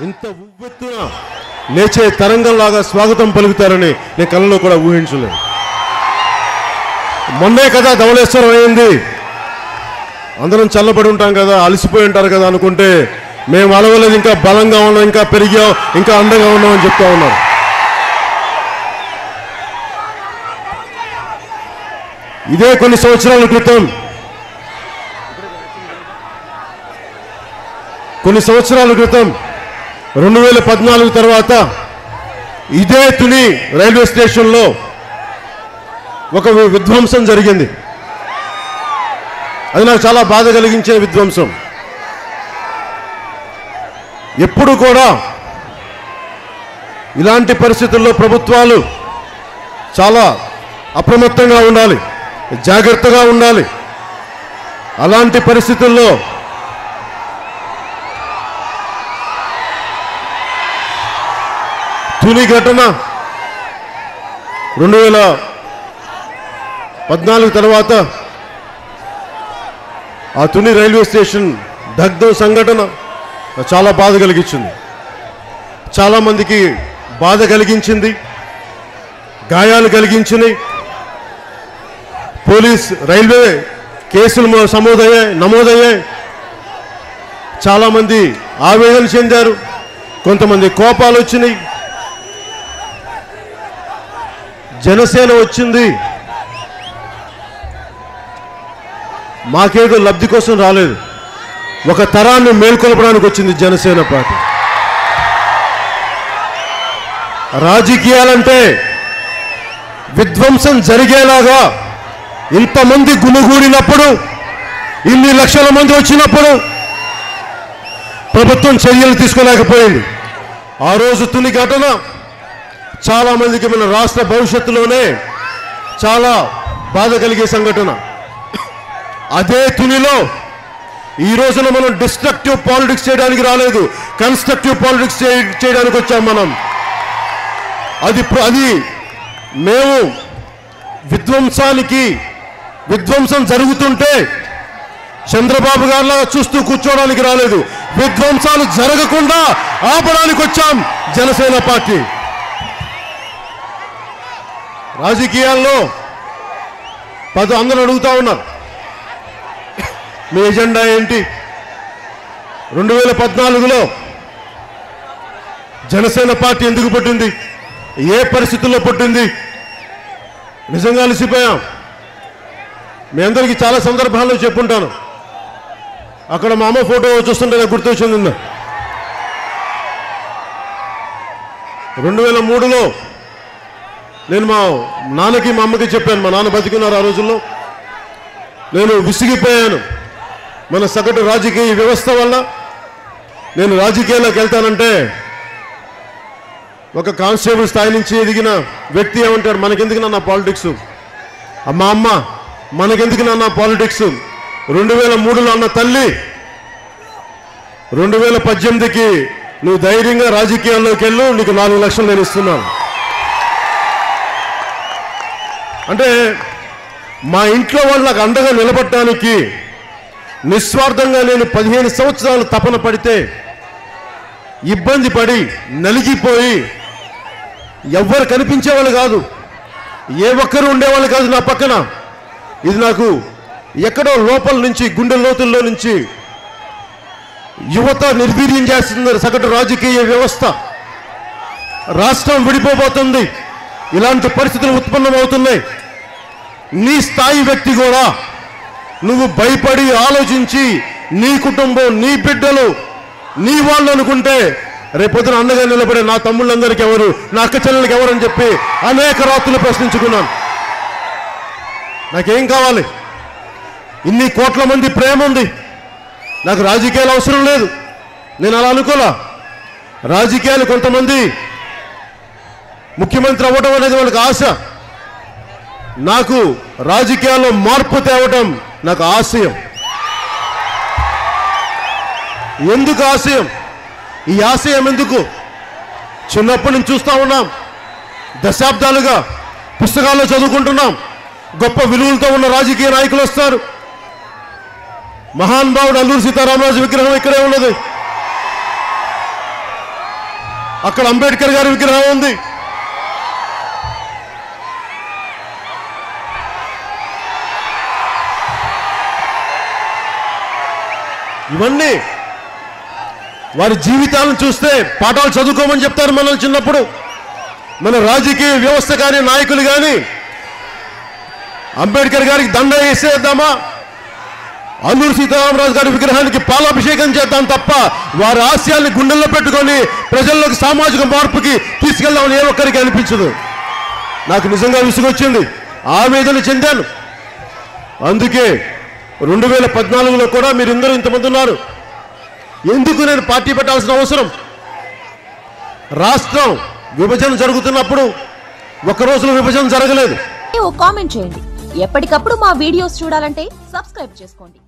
ఇంత ఉవ్వెత్తున లేచే తరంగంలాగా స్వాగతం పలుకుతారని నేను కళ్ళలో కూడా ఊహించలేదు. మొన్నే కదా ధవళేశ్వరం అయింది, అందరం చల్లబడి ఉంటాం కదా, అలసిపోయి ఉంటారు కదా అనుకుంటే మేము అలవలేదు, ఇంకా బలంగా ఉన్నాం, ఇంకా పెరిగాం, ఇంకా అందంగా ఉన్నాం అని చెప్తా ఉన్నారు. ఇదే కొన్ని సంవత్సరాల క్రితం 2014 తర్వాత ఇదే తుని రైల్వే స్టేషన్లో ఒక విధ్వంసం జరిగింది. అది నాకు చాలా బాధ కలిగించే విధ్వంసం. ఎప్పుడు కూడా ఇలాంటి పరిస్థితుల్లో ప్రభుత్వాలు చాలా అప్రమత్తంగా ఉండాలి, జాగ్రత్తగా ఉండాలి. అలాంటి పరిస్థితుల్లో తుని ఘటన 2014 తర్వాత ఆ తుని రైల్వే స్టేషన్ దగ్ధం సంఘటన చాలా బాధ కలిగించింది, చాలామందికి బాధ కలిగించింది, గాయాలు కలిగించినాయి. పోలీస్ రైల్వే కేసులు నమోదయ్యాయి. చాలామంది ఆవేదన చెందారు, కొంతమంది కోపాలు వచ్చినాయి. జనసేన వచ్చింది, మాకేదో లబ్ధి కోసం రాలేదు, ఒక తరాన్ని మేల్కొల్పడానికి వచ్చింది జనసేన పార్టీ. రాజకీయాలంటే విధ్వంసం జరిగేలాగా ఇంతమంది గుమిగూడినప్పుడు, ఇన్ని లక్షల మంది వచ్చినప్పుడు ప్రభుత్వం చర్యలు తీసుకోలేకపోయింది. ఆ రోజు తుని ఘటన చాలా మందికి మన రాష్ట్ర భవిష్యత్తులోనే చాలా బాధ కలిగే సంఘటన. అదే తునిలో ఈ రోజున మనం డిస్ట్రక్టివ్ పాలిటిక్స్ చేయడానికి రాలేదు, కన్స్ట్రక్టివ్ పాలిటిక్స్ చేయడానికి వచ్చాం మనం. అది మేము విధ్వంసం జరుగుతుంటే చంద్రబాబు గారిలా చూస్తూ కూర్చోవడానికి రాలేదు, విధ్వంసాలు జరగకుండా ఆపడానికి వచ్చాం జనసేన పార్టీ. రాజకీయాల్లో అందరూ అడుగుతా ఉన్నారు, మీ ఎజెండా ఏంటి? 2014లో జనసేన పార్టీ ఎందుకు పుట్టింది, ఏ పరిస్థితుల్లో పుట్టింది? నిజంగా అలసిపోయాం. మీ అందరికీ చాలా సందర్భాల్లో చెప్పుంటాను. అక్కడ మా అమ్మ ఫోటో చూస్తుంటే నాకు గుర్తొచ్చింది. 2003లో నేను మా నాన్నకి మా అమ్మకి చెప్పాను, మా నాన్న బతికున్నారు ఆ రోజుల్లో. నేను విసిగిపోయాను, మన సగటు రాజకీయ వ్యవస్థ వల్ల నేను రాజకీయాల్లోకి వెళ్తానంటే ఒక కానిస్టేబుల్ స్థాయి నుంచి ఎదిగిన వ్యక్తి ఏమంటాడు, మనకెందుకు నాన్న పాలిటిక్స్? మా అమ్మ మనకెందుకు నాన్న పాలిటిక్స్? 2003లో అన్న తల్లి 2018కి నువ్వు ధైర్యంగా రాజకీయాల్లోకి వెళ్ళు, నీకు 4 లక్షలు నేను ఇస్తున్నాను అంటే మా ఇంట్లో వాళ్ళకు అండగా నిలబడటానికి నిస్వార్థంగా నేను 15 సంవత్సరాలు తపన పడితే, ఇబ్బంది పడి నలిగిపోయి ఎవ్వరు కనిపించేవాళ్ళు కాదు, ఏ ఒక్కరు ఉండేవాళ్ళు కాదు నా పక్కన. ఇది నాకు ఎక్కడో లోపల నుంచి, గుండె లోతుల్లో నుంచి యువత నిర్వీర్యం చేస్తున్నారు సగటు రాజకీయ వ్యవస్థ. రాష్ట్రం విడిపోబోతుంది, ఇలాంటి పరిస్థితులు ఉత్పన్నమవుతున్నాయి. నీ స్థాయి వ్యక్తి కూడా నువ్వు భయపడి ఆలోచించి నీ కుటుంబం, నీ బిడ్డలు, నీ వాళ్ళు అనుకుంటే రేపొద్దున అండగా నిలబడే నా తమ్ముళ్ళందరికీ ఎవరు, నా అక్క చెల్లెలకి ఎవరు అని చెప్పి అనేక రాత్రులు ప్రశ్నించుకున్నాను. నాకేం కావాలి? ఇన్ని కోట్ల మంది ప్రేమ ఉంది, నాకు రాజకీయాలు అవసరం లేదు. నేను అలా అనుకోలా. రాజకీయాలు కొంతమంది ముఖ్యమంత్రి అవ్వడం అనేది వాళ్ళకి ఆశ, నాకు రాజకీయాల్లో మార్పు తేవటం నాకు ఆశయం. ఎందుకు ఆశయం? ఈ ఆశయం ఎందుకు? చిన్నప్పటి నుంచి చూస్తూ ఉన్నాం, దశాబ్దాలుగా పుస్తకాల్లో చదువుకుంటున్నాం. గొప్ప విలువలతో ఉన్న రాజకీయ నాయకులు వస్తారు, మహానుభావుడు అల్లూరి సీతారామరాజు విగ్రహం ఇక్కడే ఉన్నది. అక్కడ అంబేద్కర్ గారి విగ్రహం ఉంది. ఇవన్నీ వారి జీవితాలను చూస్తే పాఠాలు చదువుకోమని చెప్తారు మనల్ని చిన్నప్పుడు. మన రాజకీయ వ్యవస్థ కానీ నాయకులు కానీ అంబేద్కర్ గారికి దండ వేసేద్దామా, అల్లూరి సీతారామరాజు గారి విగ్రహానికి పాలాభిషేకం చేద్దాం తప్ప వారి ఆశయాల్ని గుండెల్లో పెట్టుకొని ప్రజల్లోకి సామాజిక మార్పుకి తీసుకెళ్దామని ఏ ఒక్కరికి అనిపించదు. నాకు నిజంగా విసుగొచ్చింది, ఆవేదన చెందాను. అందుకే 2014లో కూడా మీరందరూ ఇంతమంది ఉన్నారు. ఎందుకు నేను పార్టీ పెట్టాల్సిన అవసరం? రాష్ట్రం విభజన జరుగుతున్నప్పుడు ఒక రోజులో విభజన జరగలేదు. కామెంట్ చేయండి. ఎప్పటికప్పుడు మా వీడియోస్ చూడాలంటే సబ్స్క్రైబ్ చేసుకోండి.